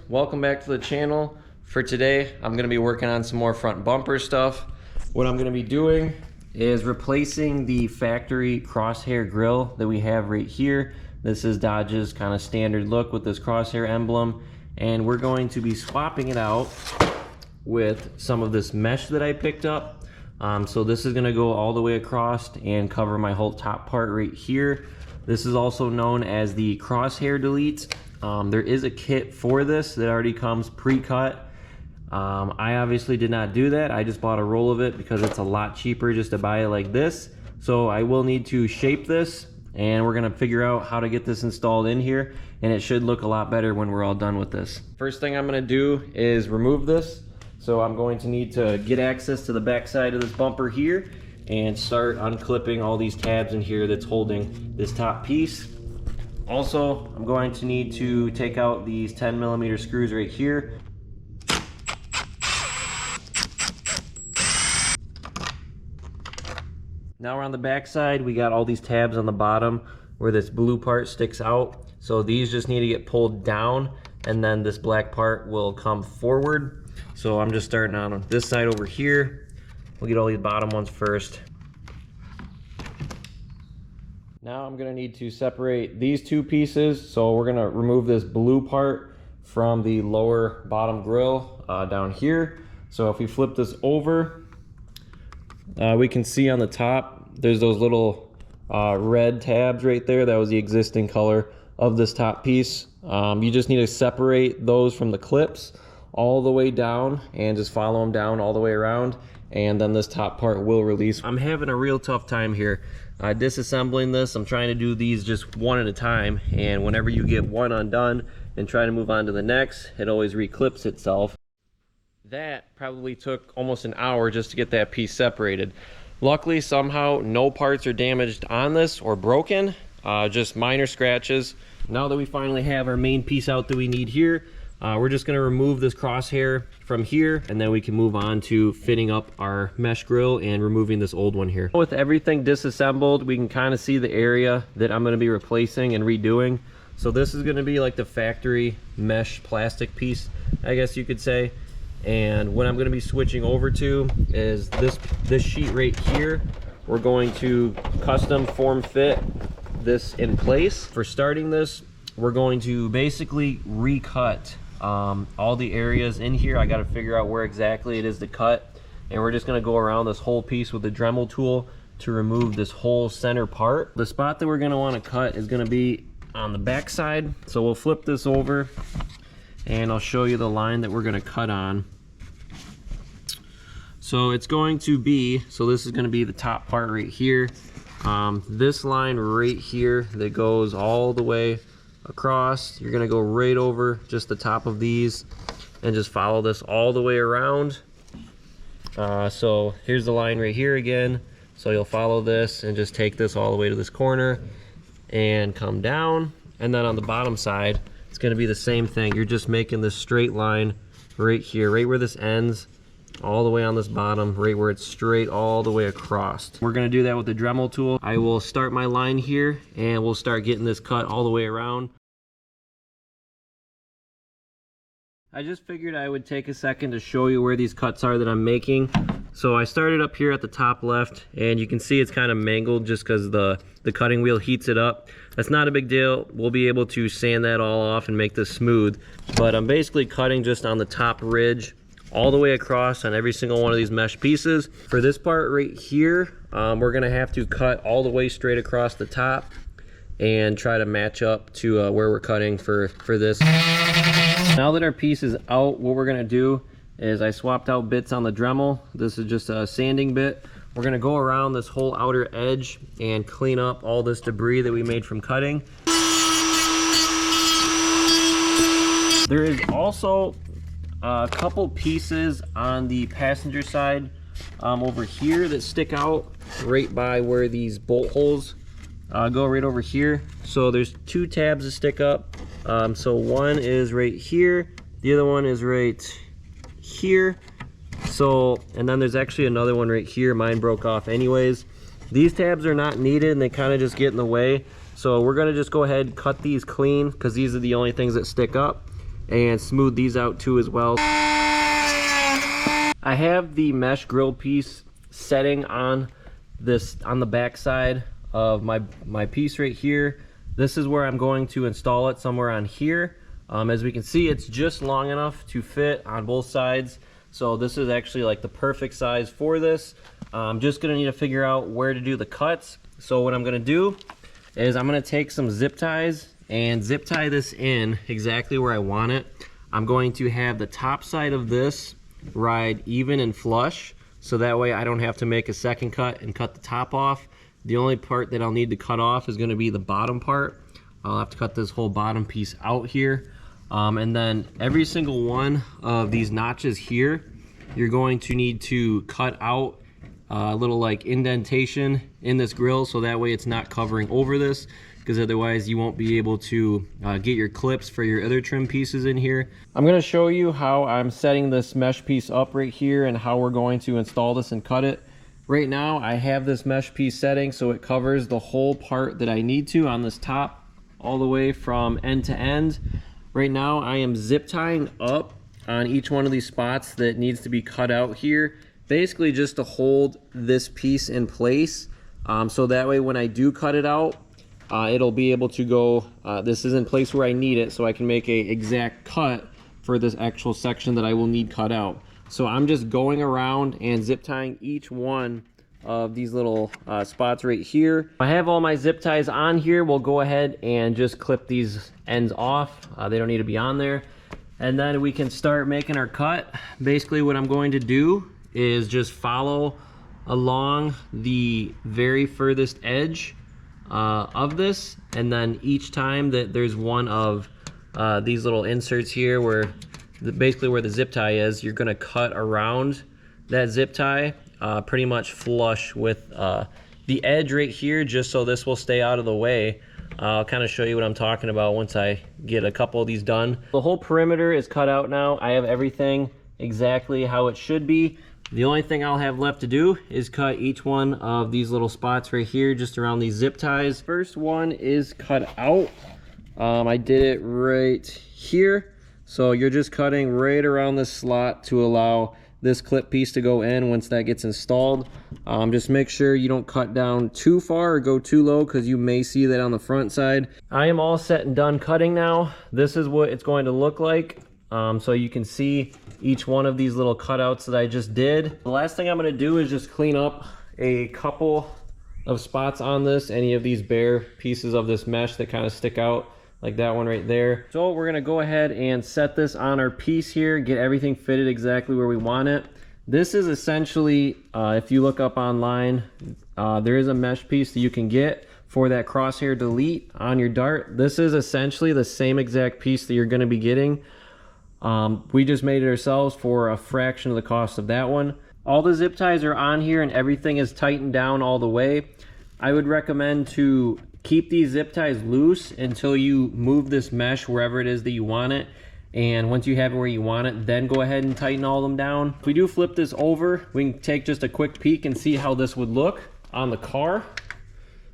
welcome back to the channel. For today, I'm going to be working on some more front bumper stuff. What I'm going to be doing is replacing the factory crosshair grille that we have right here. This is Dodge's kind of standard look with this crosshair emblem, and we're going to be swapping it out with some of this mesh that I picked up. So this is going to go all the way across and cover my whole top part right here. This is also known as the crosshair delete. There is a kit for this that already comes pre-cut. I obviously did not do that. I just bought a roll of it because it's a lot cheaper just to buy it like this. So I will need to shape this, and we're gonna figure out how to get this installed in here, and it should look a lot better when we're all done with this. First thing I'm gonna do is remove this. So I'm going to need to get access to the back side of this bumper here and start unclipping all these tabs in here that's holding this top piece. Also, I'm going to need to take out these 10mm screws right here. Now we're on the back side. We got all these tabs on the bottom where this blue part sticks out. So these just need to get pulled down, and then this black part will come forward. So I'm just starting on this side over here. We'll get all these bottom ones first. Now I'm gonna need to separate these two pieces. So we're gonna remove this blue part from the lower bottom grill down here. So if we flip this over, we can see on the top, there's those little red tabs right there. That was the existing color of this top piece. You just need to separate those from the clips all the way down and just follow them down all the way around, and then this top part will release. I'm having a real tough time here disassembling this. I'm trying to do these just one at a time, and whenever you get one undone and try to move on to the next, it always reclips itself. That probably took almost an hour just to get that piece separated. Luckily, somehow no parts are damaged on this or broken, just minor scratches. Now that we finally have our main piece out that we need here, we're just going to remove this crosshair from here, and then we can move on to fitting up our mesh grill and removing this old one here. With everything disassembled, we can kind of see the area that I'm going to be replacing and redoing. So this is going to be like the factory mesh plastic piece, I guess you could say. And what I'm going to be switching over to is this sheet right here. We're going to custom form fit this in place. For starting this, we're going to basically recut all the areas in here. I got to figure out where exactly it is to cut, and we're just going to go around this whole piece with the Dremel tool to remove this whole center part. The spot that we're going to want to cut is going to be on the back side. So we'll flip this over, and I'll show you the line that we're going to cut on. So it's going to be, so this is going to be the top part right here. This line right here that goes all the way across, you're going to go right over just the top of these and just follow this all the way around. So here's the line right here again. So you'll follow this and just take this all the way to this corner and come down. And then on the bottom side, it's going to be the same thing. You're just making this straight line right here, right where this ends, all the way on this bottom, right where it's straight all the way across. We're going to do that with the Dremel tool. I will start my line here, and we'll start getting this cut all the way around. I just figured I would take a second to show you where these cuts are that I'm making. So I started up here at the top left, and you can see it's kind of mangled just because the cutting wheel heats it up. That's not a big deal. We'll be able to sand that all off and make this smooth. But I'm basically cutting just on the top ridge all the way across on every single one of these mesh pieces. For this part right here, we're gonna have to cut all the way straight across the top and try to match up to where we're cutting for this. Now that our piece is out, what we're gonna do is I swapped out bits on the Dremel. This is just a sanding bit. We're gonna go around this whole outer edge and clean up all this debris that we made from cutting. There is also a couple pieces on the passenger side over here that stick out right by where these bolt holes go right over here. So there's two tabs that stick up. So one is right here, the other one is right here. So, and then there's actually another one right here. Mine broke off anyways. These tabs are not needed, and they kind of just get in the way. So we're gonna just go ahead and cut these clean because these are the only things that stick up. and smooth these out too as well. I have the mesh grill piece setting on the back side of my piece right here. This is where I'm going to install it, somewhere on here. As we can see, it's just long enough to fit on both sides. So this is actually like the perfect size for this. I'm just gonna need to figure out where to do the cuts. So what I'm gonna do is I'm gonna take some zip ties and zip tie this in exactly where I want it. I'm going to have the top side of this ride even and flush, so that way I don't have to make a second cut and cut the top off. The only part that I'll need to cut off is going to be the bottom part. I'll have to cut this whole bottom piece out here, and then every single one of these notches here, you're going to need to cut out a little like indentation in this grill, so that way it's not covering over this, because otherwise you won't be able to get your clips for your other trim pieces in here. I'm going to show you how I'm setting this mesh piece up right here and how we're going to install this and cut it. Right now I have this mesh piece setting so it covers the whole part that I need to on this top, all the way from end to end. Right now I am zip tying up on each one of these spots that needs to be cut out here, basically just to hold this piece in place, so that way when I do cut it out, it'll be able to go, this is in place where I need it, so I can make a exact cut for this actual section that I will need cut out. So I'm just going around and zip tying each one of these little spots right here. I have all my zip ties on here. We'll go ahead and just clip these ends off. They don't need to be on there. And then we can start making our cut. Basically what I'm going to do is just follow along the very furthest edge of this, and then each time that there's one of these little inserts here where basically where the zip tie is, you're gonna cut around that zip tie pretty much flush with the edge right here, just so this will stay out of the way. I'll kind of show you what I'm talking about once I get a couple of these done. The whole perimeter is cut out now. I have everything exactly how it should be. The only thing I'll have left to do is cut each one of these little spots right here, just around these zip ties. First one is cut out. I did it right here. So you're just cutting right around this slot to allow this clip piece to go in once that gets installed. Just make sure you don't cut down too far or go too low, because you may see that on the front side. I am all set and done cutting now. This is what it's going to look like. So you can see each one of these little cutouts that I just did. The last thing I'm going to do is just clean up a couple of spots on this, any of these bare pieces of this mesh that kind of stick out, like that one right there. So we're going to go ahead and set this on our piece here, get everything fitted exactly where we want it. This is essentially, if you look up online, there is a mesh piece that you can get for that crosshair delete on your dart. This is essentially the same exact piece that you're going to be getting. We just made it ourselves for a fraction of the cost of that one. All the zip ties are on here and everything is tightened down all the way. I would recommend to keep these zip ties loose until you move this mesh wherever it is that you want it. And once you have it where you want it, then go ahead and tighten all of them down. If we do flip this over, we can take just a quick peek and see how this would look on the car.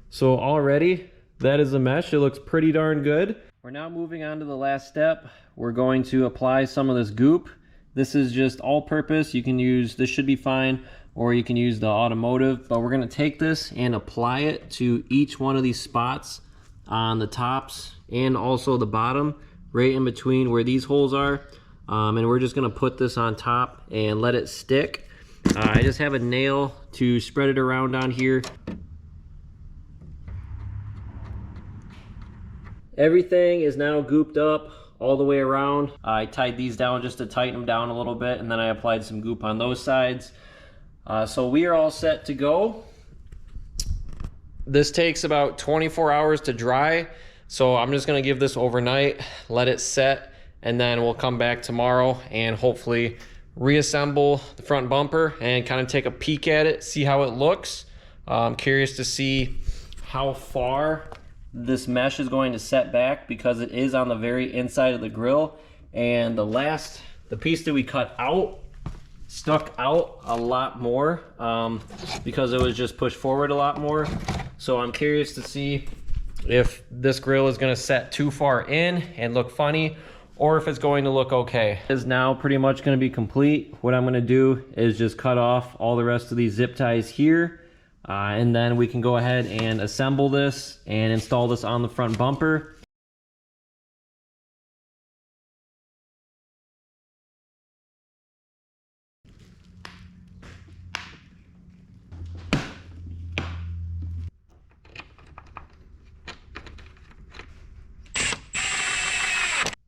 So already, that is the mesh. It looks pretty darn good. We're now moving on to the last step. We're going to apply some of this goop. This is just all-purpose. You can use, this should be fine, or you can use the automotive, but we're gonna take this and apply it to each one of these spots on the tops and also the bottom, right in between where these holes are. And we're just gonna put this on top and let it stick. I just have a nail to spread it around on here. Everything is now gooped up all the way around. I tied these down just to tighten them down a little bit, and then I applied some goop on those sides. So we are all set to go. This takes about 24 hours to dry, so I'm just gonna give this overnight, let it set, and then we'll come back tomorrow and hopefully reassemble the front bumper and kind of take a peek at it, see how it looks. I'm curious to see how far this mesh is going to set back, because it is on the very inside of the grill, and the piece that we cut out stuck out a lot more because it was just pushed forward a lot more. So I'm curious to see if this grill is going to set too far in and look funny, or if it's going to look okay. It is now pretty much going to be complete. What I'm going to do is just cut off all the rest of these zip ties here, and then we can go ahead and assemble this and install this on the front bumper.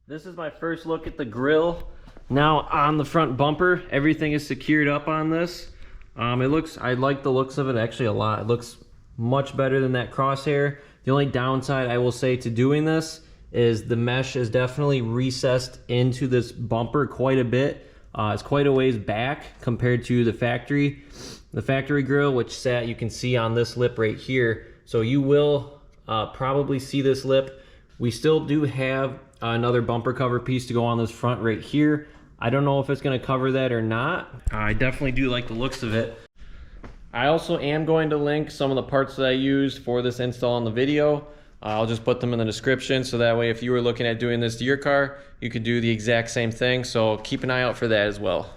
This is my first look at the grill. Now on the front bumper, everything is secured up on this. I like the looks of it actually a lot. It looks much better than that crosshair. The only downside I will say to doing this is the mesh is definitely recessed into this bumper quite a bit. It's quite a ways back compared to the factory grill, which you can see on this lip right here. So you will probably see this lip. We still do have another bumper cover piece to go on this front right here. I don't know if it's going to cover that or not. I definitely do like the looks of it. I also am going to link some of the parts that I used for this install in the video. I'll just put them in the description, so that way if you were looking at doing this to your car, you could do the exact same thing. So keep an eye out for that as well.